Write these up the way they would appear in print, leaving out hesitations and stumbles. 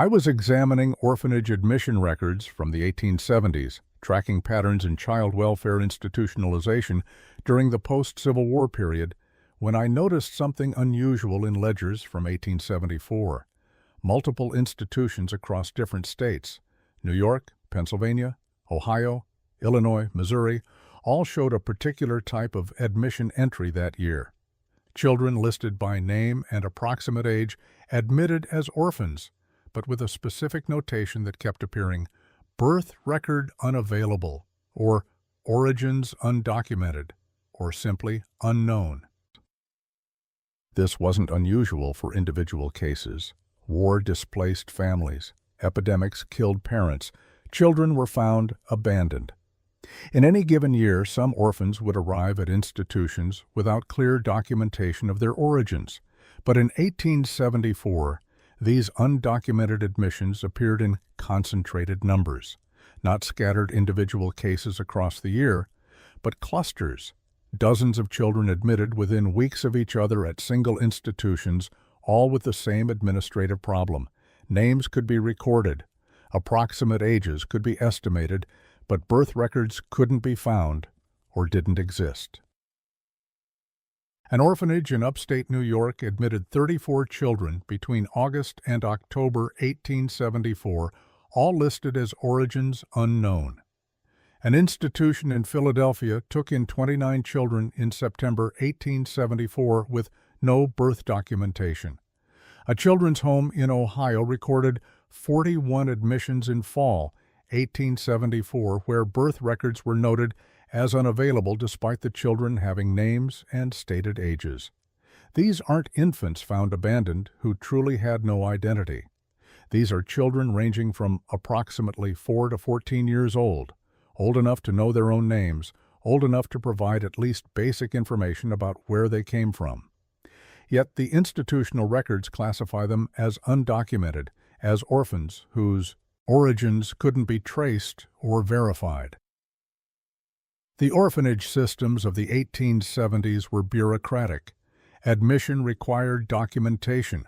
I was examining orphanage admission records from the 1870s, tracking patterns in child welfare institutionalization during the post-Civil War period, when I noticed something unusual in ledgers from 1874. Multiple institutions across different states, New York, Pennsylvania, Ohio, Illinois, Missouri, all showed a particular type of admission entry that year. Children listed by name and approximate age admitted as orphans, but with a specific notation that kept appearing: birth record unavailable, or origins undocumented, or simply unknown. This wasn't unusual for individual cases. War-displaced families, epidemics killed parents, children were found abandoned. In any given year, some orphans would arrive at institutions without clear documentation of their origins, but in 1874, these undocumented admissions appeared in concentrated numbers, not scattered individual cases across the year, but clusters. Dozens of children admitted within weeks of each other at single institutions, all with the same administrative problem. Names could be recorded, approximate ages could be estimated, but birth records couldn't be found or didn't exist. An orphanage in upstate New York admitted 34 children between August and October 1874, all listed as origins unknown. An institution in Philadelphia took in 29 children in September 1874 with no birth documentation. A children's home in Ohio recorded 41 admissions in fall 1874, where birth records were noted as unavailable despite the children having names and stated ages. These aren't infants found abandoned who truly had no identity. These are children ranging from approximately 4 to 14 years old enough to know their own names, old enough to provide at least basic information about where they came from. Yet the institutional records classify them as undocumented, as orphans whose origins couldn't be traced or verified. The orphanage systems of the 1870s were bureaucratic. Admission required documentation,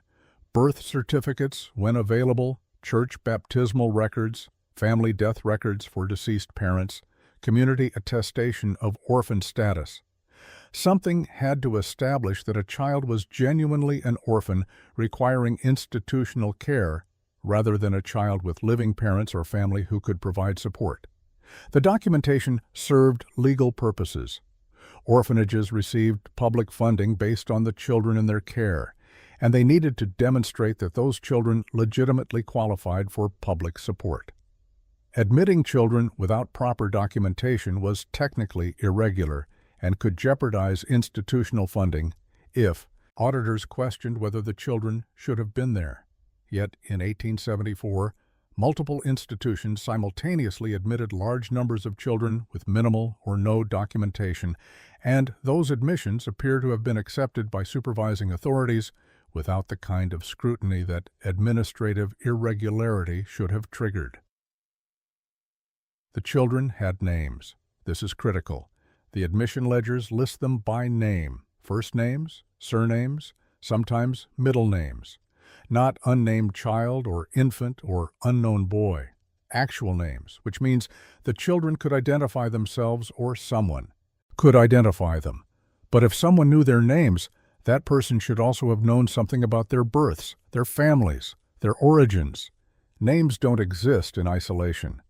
birth certificates, when available, church baptismal records, family death records for deceased parents, community attestation of orphan status. Something had to establish that a child was genuinely an orphan requiring institutional care rather than a child with living parents or family who could provide support. The documentation served legal purposes. Orphanages received public funding based on the children in their care, and they needed to demonstrate that those children legitimately qualified for public support. Admitting children without proper documentation was technically irregular and could jeopardize institutional funding if auditors questioned whether the children should have been there. Yet in 1874, multiple institutions simultaneously admitted large numbers of children with minimal or no documentation, and those admissions appear to have been accepted by supervising authorities without the kind of scrutiny that administrative irregularity should have triggered. The children had names. This is critical. The admission ledgers list them by name, first names, surnames, sometimes middle names. Not unnamed child or infant or unknown boy. Actual names, which means the children could identify themselves or someone could identify them. But if someone knew their names, that person should also have known something about their births, their families, their origins. Names don't exist in isolation.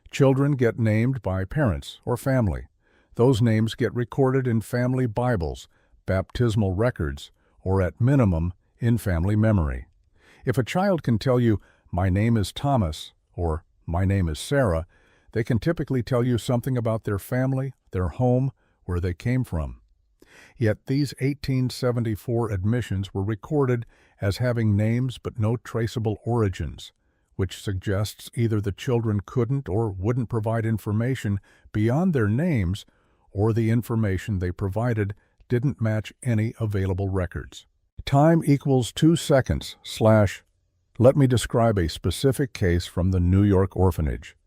Children get named by parents or family. Those names get recorded in family Bibles, baptismal records, or at minimum, in family memory. If a child can tell you, "My name is Thomas," or "My name is Sarah," they can typically tell you something about their family, their home, where they came from. Yet these 1874 admissions were recorded as having names but no traceable origins, which suggests either the children couldn't or wouldn't provide information beyond their names, or the information they provided didn't match any available records. Time equals 2 seconds / let me describe a specific case from the New York orphanage.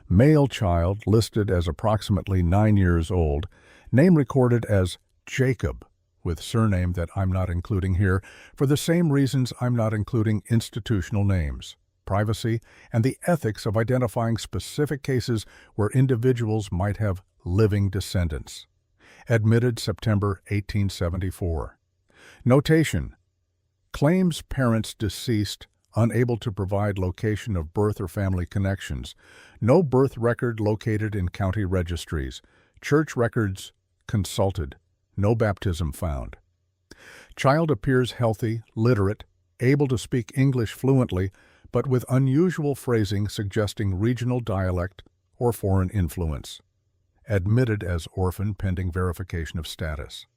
Male child listed as approximately 9 years old, name recorded as Jacob, with surname that I'm not including here for the same reasons I'm not including institutional names. privacy, and the ethics of identifying specific cases where individuals might have living descendants. Admitted September 1874. Notation: claims parents deceased, unable to provide location of birth or family connections. No birth record located in county registries. Church records consulted. No baptism found. Child appears healthy, literate, able to speak English fluently, but with unusual phrasing suggesting regional dialect or foreign influence. Admitted as orphan pending verification of status.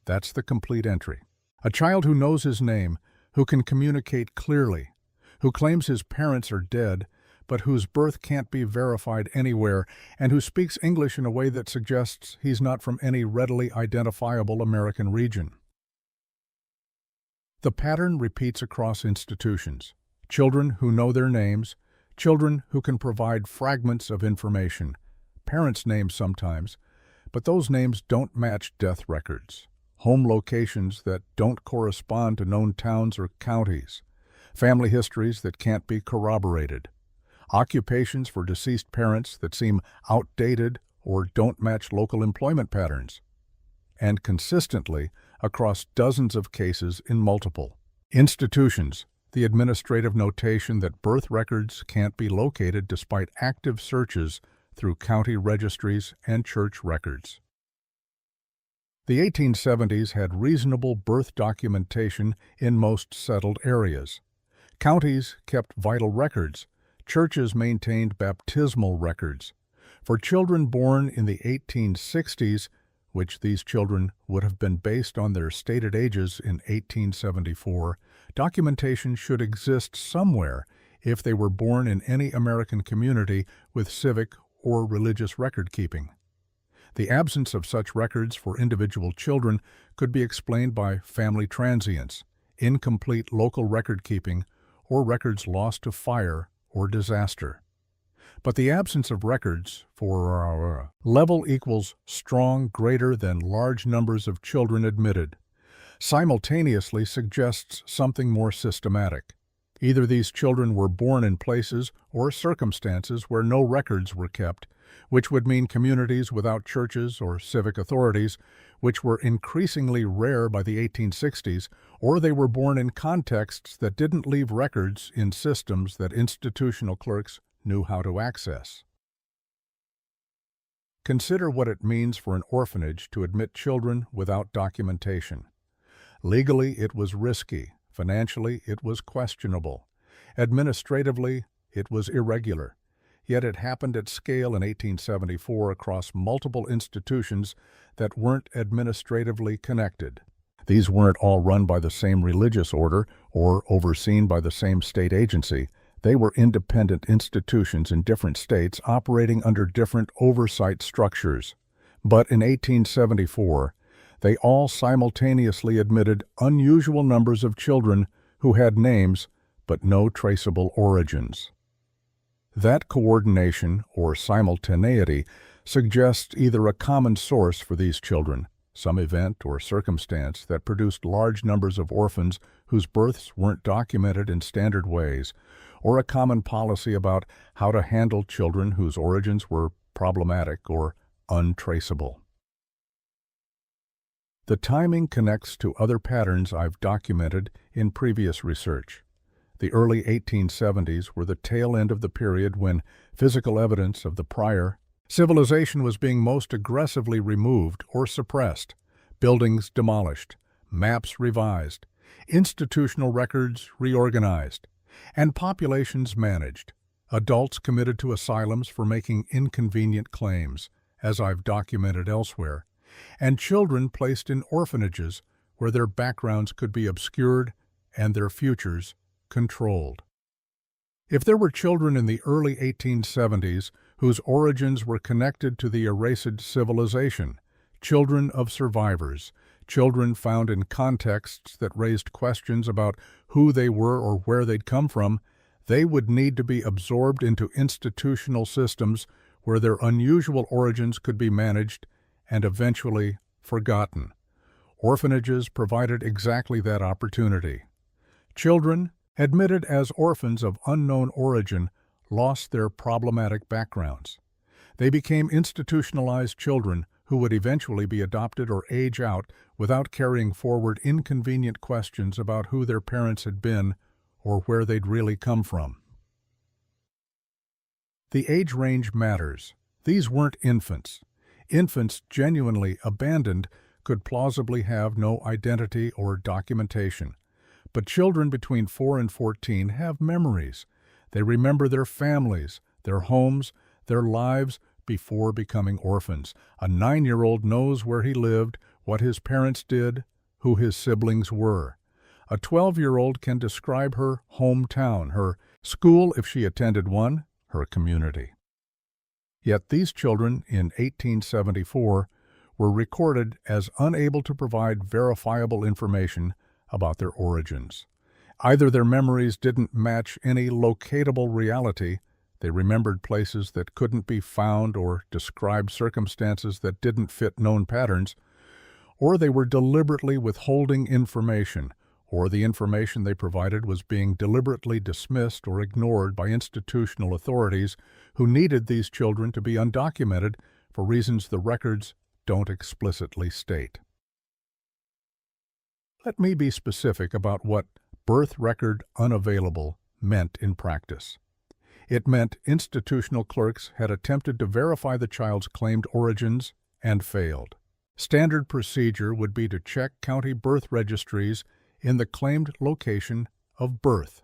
That's the complete entry. A child who knows his name, who can communicate clearly, who claims his parents are dead, but whose birth can't be verified anywhere, and who speaks English in a way that suggests he's not from any readily identifiable American region. The pattern repeats across institutions. Children who know their names, children who can provide fragments of information, parents' names sometimes, but those names don't match death records, home locations that don't correspond to known towns or counties, family histories that can't be corroborated, occupations for deceased parents that seem outdated or don't match local employment patterns, and consistently across dozens of cases in multiple institutions, the administrative notation that birth records can't be located despite active searches through county registries and church records. The 1870s had reasonable birth documentation in most settled areas. Counties kept vital records. Churches maintained baptismal records. For children born in the 1860s, which these children would have been based on their stated ages in 1874, documentation should exist somewhere if they were born in any American community with civic or religious record-keeping. The absence of such records for individual children could be explained by family transience, incomplete local record-keeping, or records lost to fire or disaster. But the absence of records for level equals strong greater than large numbers of children admitted simultaneously suggests something more systematic. Either these children were born in places or circumstances where no records were kept, which would mean communities without churches or civic authorities, which were increasingly rare by the 1860s, or they were born in contexts that didn't leave records in systems that institutional clerks knew how to access. Consider what it means for an orphanage to admit children without documentation. Legally, it was risky. Financially, it was questionable. Administratively, it was irregular. Yet it happened at scale in 1874 across multiple institutions that weren't administratively connected. These weren't all run by the same religious order or overseen by the same state agency. They were independent institutions in different states operating under different oversight structures. But in 1874, they all simultaneously admitted unusual numbers of children who had names but no traceable origins. That coordination, or simultaneity, suggests either a common source for these children, some event or circumstance that produced large numbers of orphans whose births weren't documented in standard ways, or a common policy about how to handle children whose origins were problematic or untraceable. The timing connects to other patterns I've documented in previous research. The early 1870s were the tail end of the period when physical evidence of the prior civilization was being most aggressively removed or suppressed, buildings demolished, maps revised, institutional records reorganized, and populations managed, adults committed to asylums for making inconvenient claims, as I've documented elsewhere, and children placed in orphanages where their backgrounds could be obscured and their futures controlled. If there were children in the early 1870s whose origins were connected to the erased civilization, children of survivors, children found in contexts that raised questions about who they were or where they'd come from, they would need to be absorbed into institutional systems where their unusual origins could be managed and eventually forgotten. Orphanages provided exactly that opportunity. Children, admitted as orphans of unknown origin, lost their problematic backgrounds. They became institutionalized children who would eventually be adopted or age out without carrying forward inconvenient questions about who their parents had been or where they'd really come from. The age range matters. These weren't infants. Infants genuinely abandoned could plausibly have no identity or documentation. But children between 4 and 14 have memories. They remember their families, their homes, their lives before becoming orphans. A 9-year-old knows where he lived, what his parents did, who his siblings were. A 12-year-old can describe her hometown, her school if she attended one, her community. Yet these children in 1874 were recorded as unable to provide verifiable information about their origins. Either their memories didn't match any locatable reality, they remembered places that couldn't be found or described circumstances that didn't fit known patterns, or they were deliberately withholding information, or the information they provided was being deliberately dismissed or ignored by institutional authorities who needed these children to be undocumented for reasons the records don't explicitly state. Let me be specific about what birth record unavailable meant in practice. It meant institutional clerks had attempted to verify the child's claimed origins and failed. Standard procedure would be to check county birth registries in the claimed location of birth.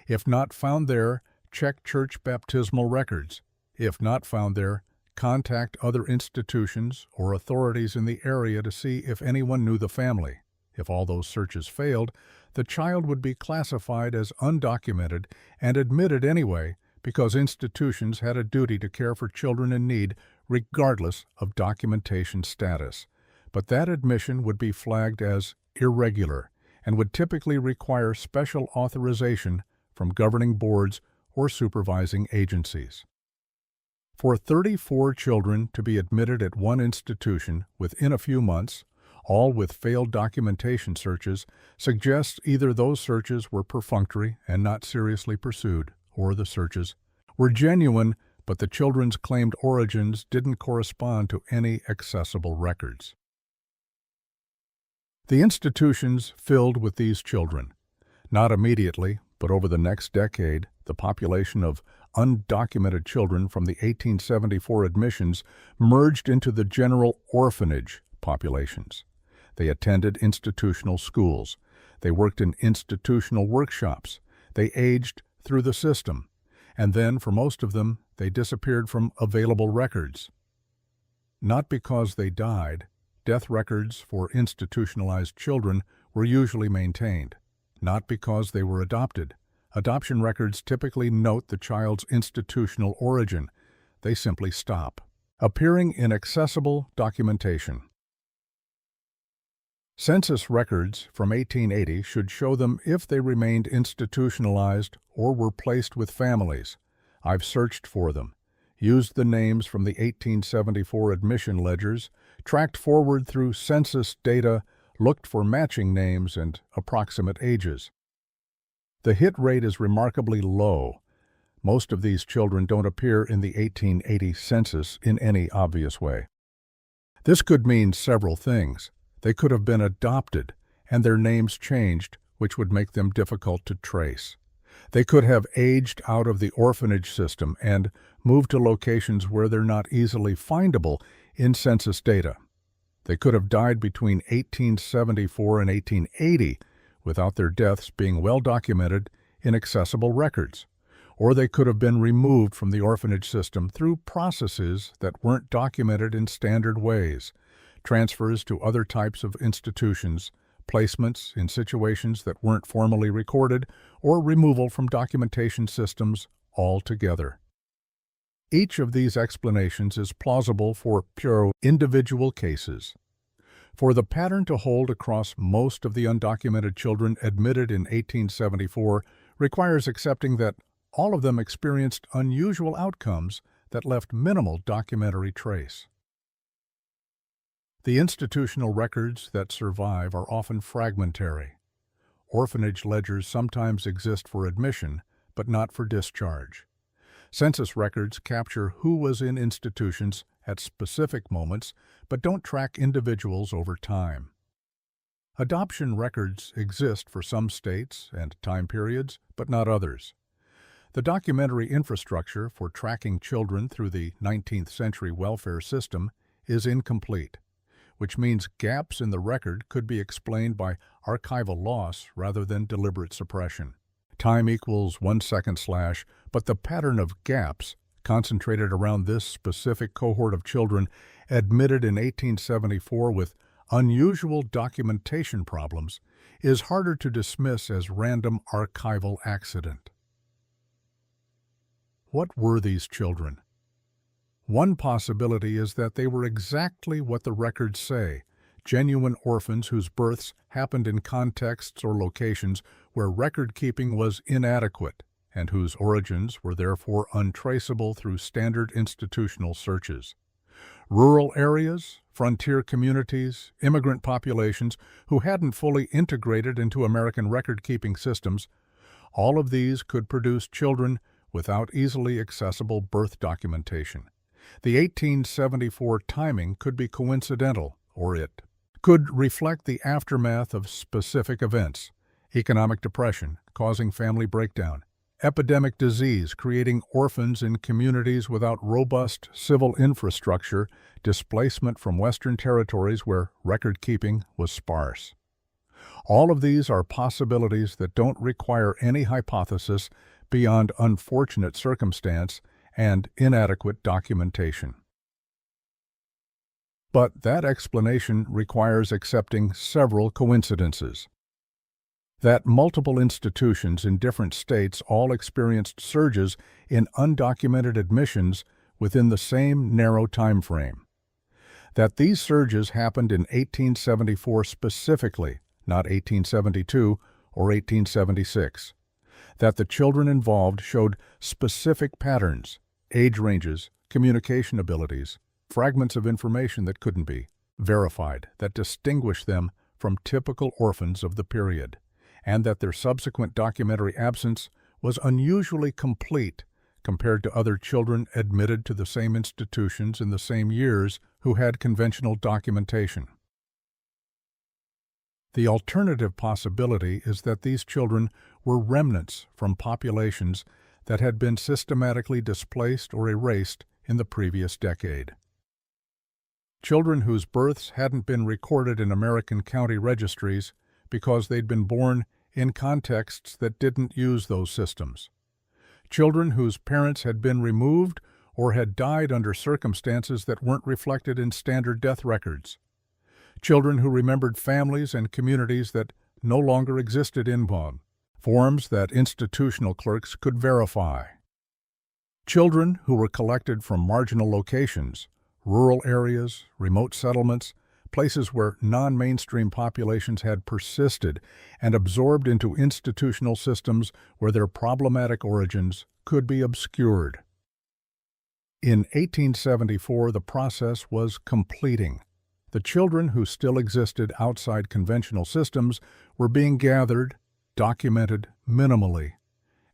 If not found there, check church baptismal records. If not found there, contact other institutions or authorities in the area to see if anyone knew the family. If all those searches failed, the child would be classified as undocumented and admitted anyway because institutions had a duty to care for children in need regardless of documentation status. But that admission would be flagged as irregular and would typically require special authorization from governing boards or supervising agencies. For 34 children to be admitted at one institution within a few months, all with failed documentation searches, suggests either those searches were perfunctory and not seriously pursued, or the searches were genuine, but the children's claimed origins didn't correspond to any accessible records. The institutions filled with these children. Not immediately, but over the next decade, the population of undocumented children from the 1874 admissions merged into the general orphanage populations. They attended institutional schools. They worked in institutional workshops. They aged through the system. And then, for most of them, they disappeared from available records. Not because they died. Death records for institutionalized children were usually maintained. Not because they were adopted. Adoption records typically note the child's institutional origin. They simply stop. Appearing in accessible documentation. Census records from 1880 should show them if they remained institutionalized or were placed with families. I've searched for them, used the names from the 1874 admission ledgers, tracked forward through census data, looked for matching names and approximate ages. The hit rate is remarkably low. Most of these children don't appear in the 1880 census in any obvious way. This could mean several things. They could have been adopted, and their names changed, which would make them difficult to trace. They could have aged out of the orphanage system and moved to locations where they're not easily findable in census data. They could have died between 1874 and 1880 without their deaths being well documented in accessible records. Or they could have been removed from the orphanage system through processes that weren't documented in standard ways. Transfers to other types of institutions, placements in situations that weren't formally recorded, or removal from documentation systems altogether. Each of these explanations is plausible for pure individual cases. For the pattern to hold across most of the undocumented children admitted in 1874 requires accepting that all of them experienced unusual outcomes that left minimal documentary trace. The institutional records that survive are often fragmentary. orphanage ledgers sometimes exist for admission, but not for discharge. Census records capture who was in institutions at specific moments, but don't track individuals over time. Adoption records exist for some states and time periods, but not others. The documentary infrastructure for tracking children through the 19th century welfare system is incomplete, which means gaps in the record could be explained by archival loss rather than deliberate suppression. Time equals 1 second slash, but the pattern of gaps concentrated around this specific cohort of children admitted in 1874 with unusual documentation problems is harder to dismiss as random archival accident. What were these children? One possibility is that they were exactly what the records say, genuine orphans whose births happened in contexts or locations where record-keeping was inadequate and whose origins were therefore untraceable through standard institutional searches. Rural areas, frontier communities, immigrant populations who hadn't fully integrated into American record-keeping systems, all of these could produce children without easily accessible birth documentation. The 1874 timing could be coincidental, or it could reflect the aftermath of specific events: economic depression causing family breakdown, epidemic disease creating orphans in communities without robust civil infrastructure, displacement from Western territories where record-keeping was sparse. All of these are possibilities that don't require any hypothesis beyond unfortunate circumstance and inadequate documentation. But that explanation requires accepting several coincidences. That multiple institutions in different states all experienced surges in undocumented admissions within the same narrow time frame. That these surges happened in 1874 specifically, not 1872 or 1876. That the children involved showed specific patterns, age ranges, communication abilities, fragments of information that couldn't be verified that distinguished them from typical orphans of the period, and that their subsequent documentary absence was unusually complete compared to other children admitted to the same institutions in the same years who had conventional documentation. The alternative possibility is that these children were remnants from populations that had been systematically displaced or erased in the previous decade. Children whose births hadn't been recorded in American county registries because they'd been born in contexts that didn't use those systems. Children whose parents had been removed or had died under circumstances that weren't reflected in standard death records. Children who remembered families and communities that no longer existed in forms that institutional clerks could verify. Children who were collected from marginal locations, rural areas, remote settlements, places where non-mainstream populations had persisted and absorbed into institutional systems where their problematic origins could be obscured. In 1874, the process was completing. The children who still existed outside conventional systems were being gathered, documented minimally,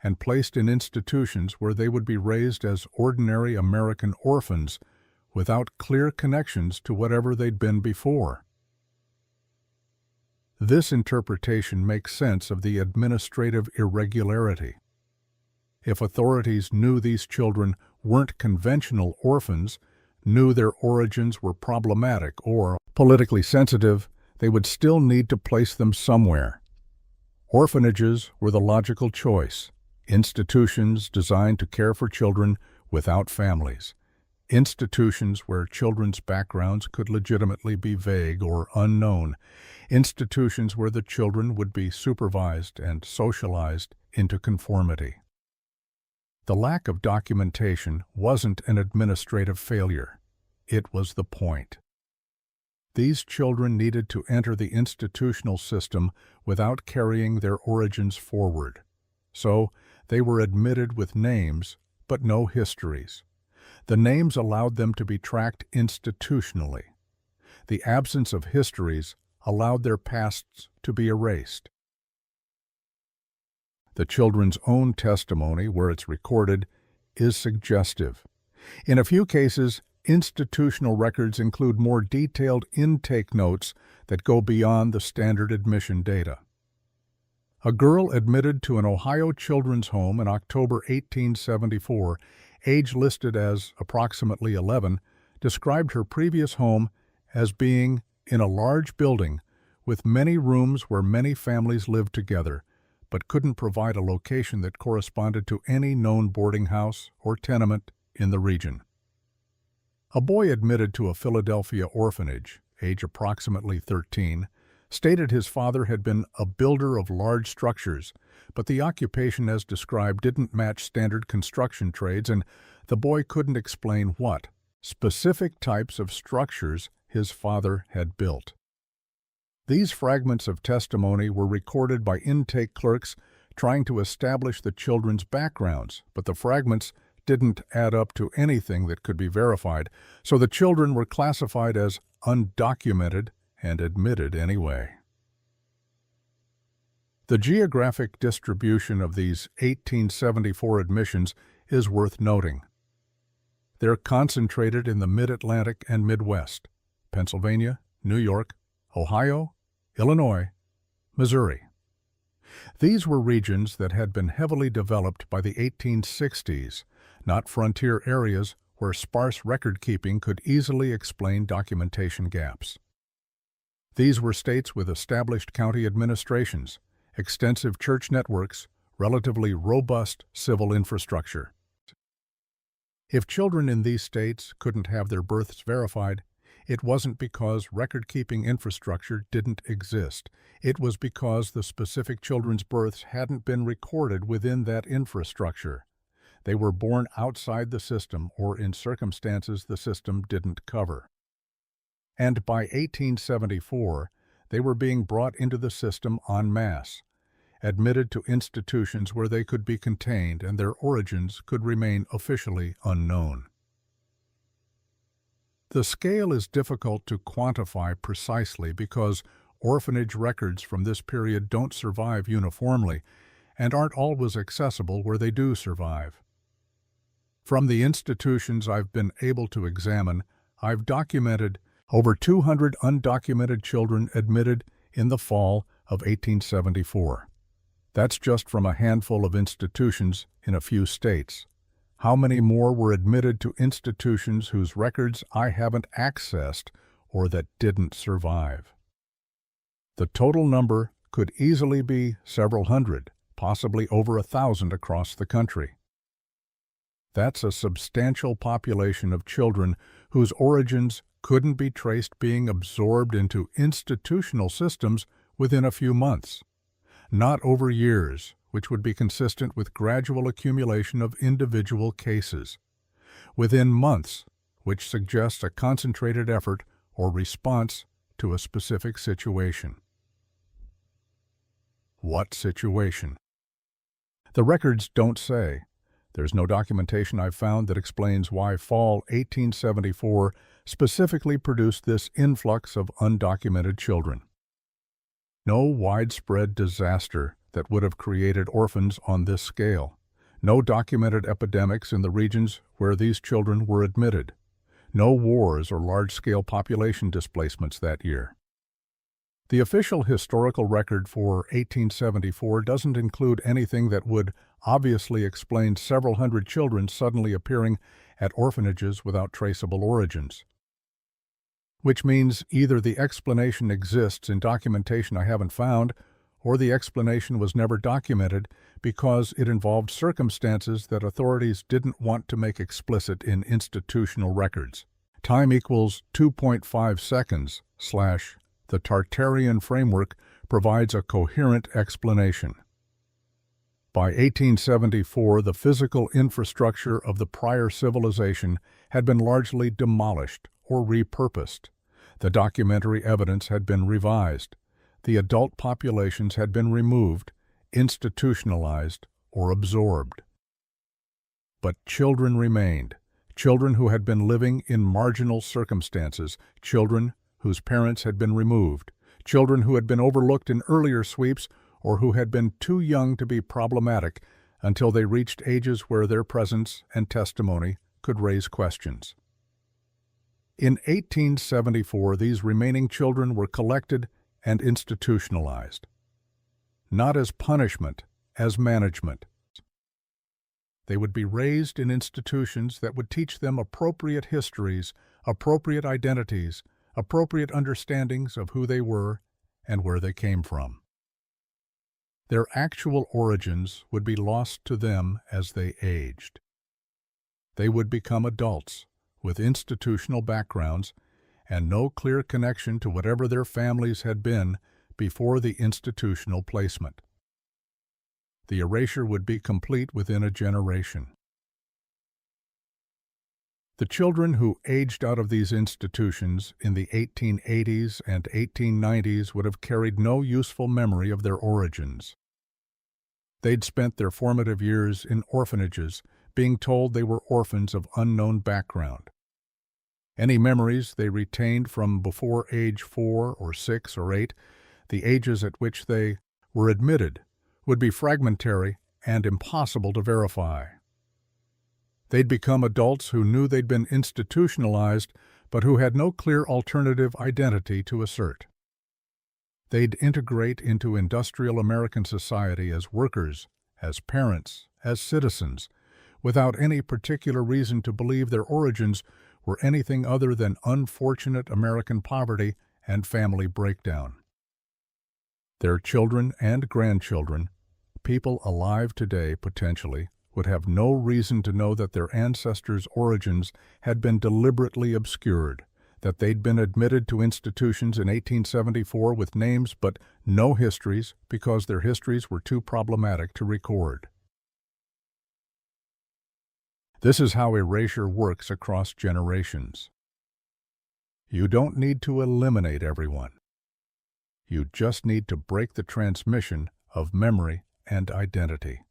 and placed in institutions where they would be raised as ordinary American orphans without clear connections to whatever they'd been before. This interpretation makes sense of the administrative irregularity. If authorities knew these children weren't conventional orphans, knew their origins were problematic or politically sensitive, they would still need to place them somewhere. Orphanages were the logical choice, institutions designed to care for children without families, institutions where children's backgrounds could legitimately be vague or unknown, institutions where the children would be supervised and socialized into conformity. The lack of documentation wasn't an administrative failure. It was the point. These children needed to enter the institutional system without carrying their origins forward. So they were admitted with names, but no histories. The names allowed them to be tracked institutionally. The absence of histories allowed their pasts to be erased. The children's own testimony, where it's recorded, is suggestive. In a few cases, institutional records include more detailed intake notes that go beyond the standard admission data. A girl admitted to an Ohio children's home in October 1874, age listed as approximately 11, described her previous home as being in a large building with many rooms where many families lived together, but couldn't provide a location that corresponded to any known boarding house or tenement in the region. A boy admitted to a Philadelphia orphanage, age approximately 13, stated his father had been a builder of large structures, but the occupation as described didn't match standard construction trades, and the boy couldn't explain what specific types of structures his father had built. These fragments of testimony were recorded by intake clerks trying to establish the children's backgrounds, but the fragments didn't add up to anything that could be verified, so the children were classified as undocumented and admitted anyway. The geographic distribution of these 1874 admissions is worth noting. They're concentrated in the Mid-Atlantic and Midwest, Pennsylvania, New York, Ohio, Illinois, Missouri. These were regions that had been heavily developed by the 1860s, not frontier areas where sparse record-keeping could easily explain documentation gaps. These were states with established county administrations, extensive church networks, relatively robust civil infrastructure. If children in these states couldn't have their births verified, it wasn't because record-keeping infrastructure didn't exist. It was because the specific children's births hadn't been recorded within that infrastructure. They were born outside the system or in circumstances the system didn't cover. And by 1874, they were being brought into the system en masse, admitted to institutions where they could be contained and their origins could remain officially unknown. The scale is difficult to quantify precisely because orphanage records from this period don't survive uniformly and aren't always accessible where they do survive. From the institutions I've been able to examine, I've documented over 200 undocumented children admitted in the fall of 1874. That's just from a handful of institutions in a few states. How many more were admitted to institutions whose records I haven't accessed or that didn't survive? The total number could easily be several hundred, possibly over 1,000 across the country. That's a substantial population of children whose origins couldn't be traced being absorbed into institutional systems within a few months, not over years, which would be consistent with gradual accumulation of individual cases. Within months, which suggests a concentrated effort or response to a specific situation. What situation? The records don't say. There's no documentation I've found that explains why fall 1874 specifically produced this influx of undocumented children. No widespread disaster that would have created orphans on this scale. No documented epidemics in the regions where these children were admitted. No wars or large-scale population displacements that year. The official historical record for 1874 doesn't include anything that would obviously explain several hundred children suddenly appearing at orphanages without traceable origins. Which means either the explanation exists in documentation I haven't found, or the explanation was never documented because it involved circumstances that authorities didn't want to make explicit in institutional records. Time equals 2.5 seconds / the Tartarian framework provides a coherent explanation. By 1874, the physical infrastructure of the prior civilization had been largely demolished or repurposed. The documentary evidence had been revised. The adult populations had been removed, institutionalized, or absorbed. But children remained, children who had been living in marginal circumstances, children whose parents had been removed, children who had been overlooked in earlier sweeps or who had been too young to be problematic until they reached ages where their presence and testimony could raise questions. In 1874, these remaining children were collected and institutionalized, not as punishment, as management. They would be raised in institutions that would teach them appropriate histories, appropriate identities, appropriate understandings of who they were and where they came from. Their actual origins would be lost to them as they aged. They would become adults with institutional backgrounds and no clear connection to whatever their families had been before the institutional placement. The erasure would be complete within a generation. The children who aged out of these institutions in the 1880s and 1890s would have carried no useful memory of their origins. They'd spent their formative years in orphanages, being told they were orphans of unknown background. Any memories they retained from before age 4 or 6 or 8, the ages at which they were admitted, would be fragmentary and impossible to verify. They'd become adults who knew they'd been institutionalized, but who had no clear alternative identity to assert. They'd integrate into industrial American society as workers, as parents, as citizens, without any particular reason to believe their origins were anything other than unfortunate American poverty and family breakdown. Their children and grandchildren, people alive today potentially, would have no reason to know that their ancestors' origins had been deliberately obscured, that they'd been admitted to institutions in 1874 with names but no histories because their histories were too problematic to record. This is how erasure works across generations. You don't need to eliminate everyone. You just need to break the transmission of memory and identity.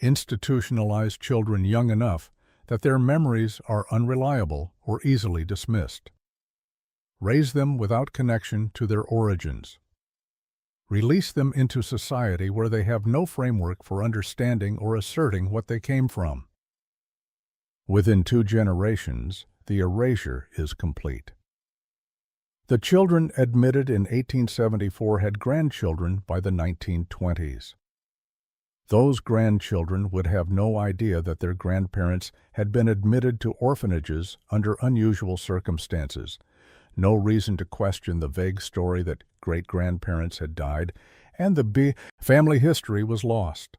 Institutionalize children young enough that their memories are unreliable or easily dismissed. Raise them without connection to their origins. Release them into society where they have no framework for understanding or asserting what they came from. Within 2 generations, the erasure is complete. The children admitted in 1874 had grandchildren by the 1920s. Those grandchildren would have no idea that their grandparents had been admitted to orphanages under unusual circumstances, no reason to question the vague story that great-grandparents had died, and the family history was lost.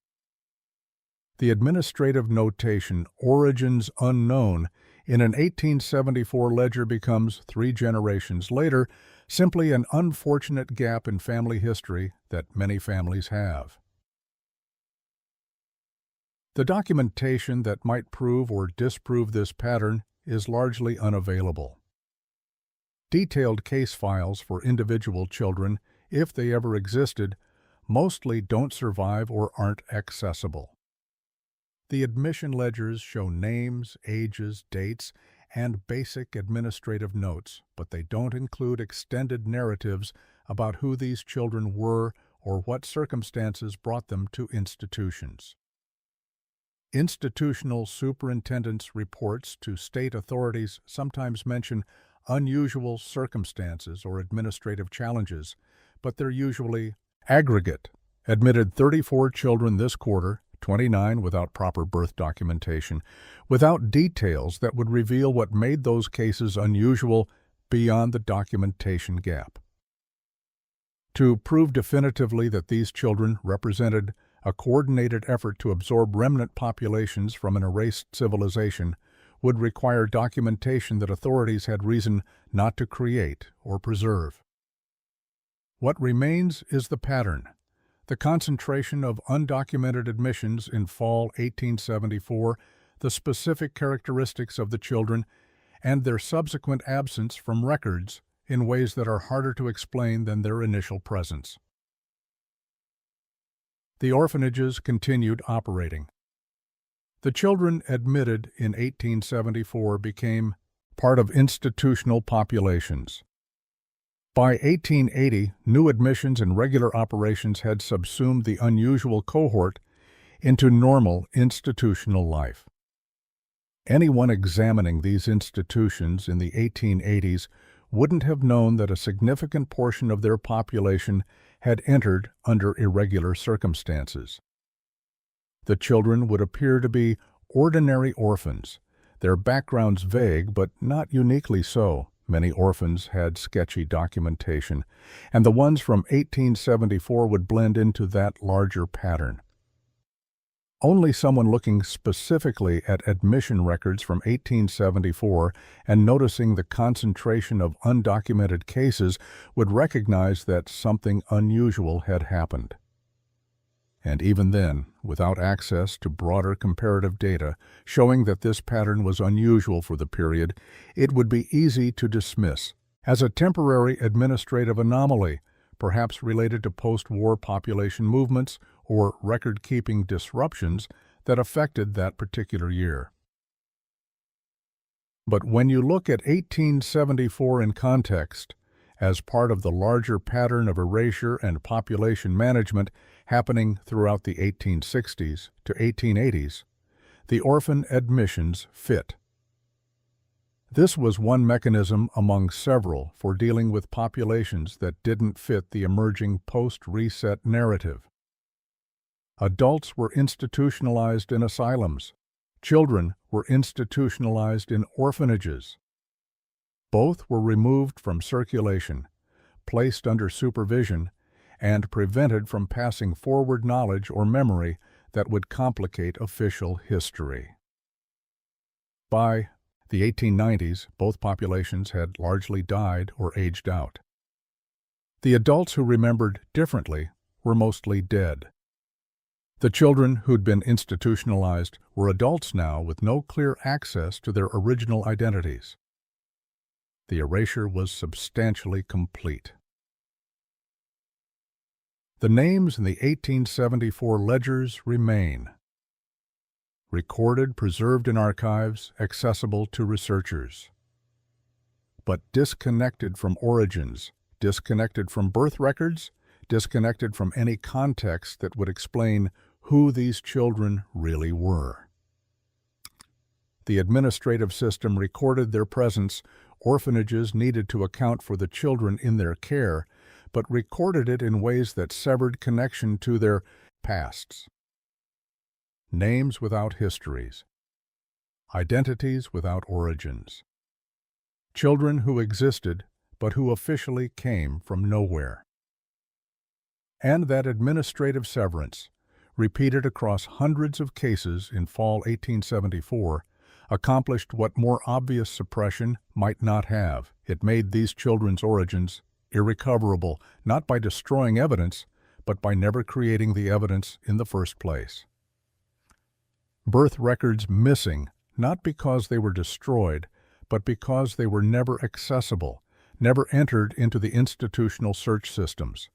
The administrative notation, origins unknown, in an 1874 ledger becomes 3 generations later simply an unfortunate gap in family history that many families have. The documentation that might prove or disprove this pattern is largely unavailable. Detailed case files for individual children, if they ever existed, mostly don't survive or aren't accessible. The admission ledgers show names, ages, dates, and basic administrative notes, but they don't include extended narratives about who these children were or what circumstances brought them to institutions. Institutional superintendents' reports to state authorities sometimes mention unusual circumstances or administrative challenges, but they're usually aggregate. Admitted 34 children this quarter, 29 without proper birth documentation, without details that would reveal what made those cases unusual beyond the documentation gap. To prove definitively that these children represented a coordinated effort to absorb remnant populations from an erased civilization would require documentation that authorities had reason not to create or preserve. What remains is the pattern. The concentration of undocumented admissions in fall 1874, the specific characteristics of the children, and their subsequent absence from records in ways that are harder to explain than their initial presence. The orphanages continued operating. The children admitted in 1874 became part of institutional populations. By 1880, new admissions and regular operations had subsumed the unusual cohort into normal institutional life. Anyone examining these institutions in the 1880s wouldn't have known that a significant portion of their population had entered under irregular circumstances. The children would appear to be ordinary orphans, their backgrounds vague but not uniquely so. Many orphans had sketchy documentation, and the ones from 1874 would blend into that larger pattern. Only someone looking specifically at admission records from 1874 and noticing the concentration of undocumented cases would recognize that something unusual had happened. And even then, without access to broader comparative data showing that this pattern was unusual for the period, it would be easy to dismiss as a temporary administrative anomaly, perhaps related to post-war population movements or record-keeping disruptions that affected that particular year. But when you look at 1874 in context, as part of the larger pattern of erasure and population management happening throughout the 1860s to 1880s, the orphan admissions fit. This was one mechanism among several for dealing with populations that didn't fit the emerging post-reset narrative. Adults were institutionalized in asylums. Children were institutionalized in orphanages. Both were removed from circulation, placed under supervision, and prevented from passing forward knowledge or memory that would complicate official history. By the 1890s, both populations had largely died or aged out. The adults who remembered differently were mostly dead. The children who'd been institutionalized were adults now with no clear access to their original identities. The erasure was substantially complete. The names in the 1874 ledgers remain. Recorded, preserved in archives, accessible to researchers. But disconnected from origins, disconnected from birth records, disconnected from any context that would explain who these children really were. The administrative system recorded their presence. Orphanages needed to account for the children in their care, but recorded it in ways that severed connection to their pasts. Names without histories. Identities without origins. Children who existed, but who officially came from nowhere. And that administrative severance, repeated across hundreds of cases in fall 1874, accomplished what more obvious suppression might not have. It made these children's origins irrecoverable, not by destroying evidence, but by never creating the evidence in the first place. Birth records missing, not because they were destroyed, but because they were never accessible, never entered into the institutional search systems,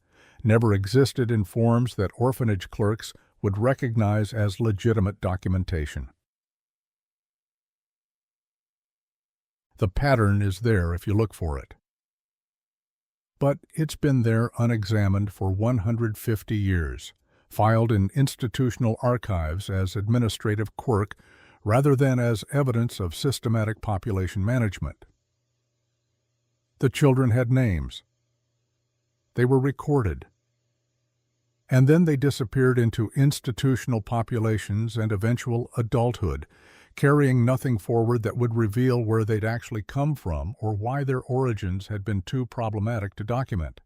never existed in forms that orphanage clerks would recognize as legitimate documentation. The pattern is there if you look for it. But it's been there unexamined for 150 years, filed in institutional archives as administrative quirk rather than as evidence of systematic population management. The children had names. They were recorded. And then they disappeared into institutional populations and eventual adulthood, carrying nothing forward that would reveal where they'd actually come from or why their origins had been too problematic to document.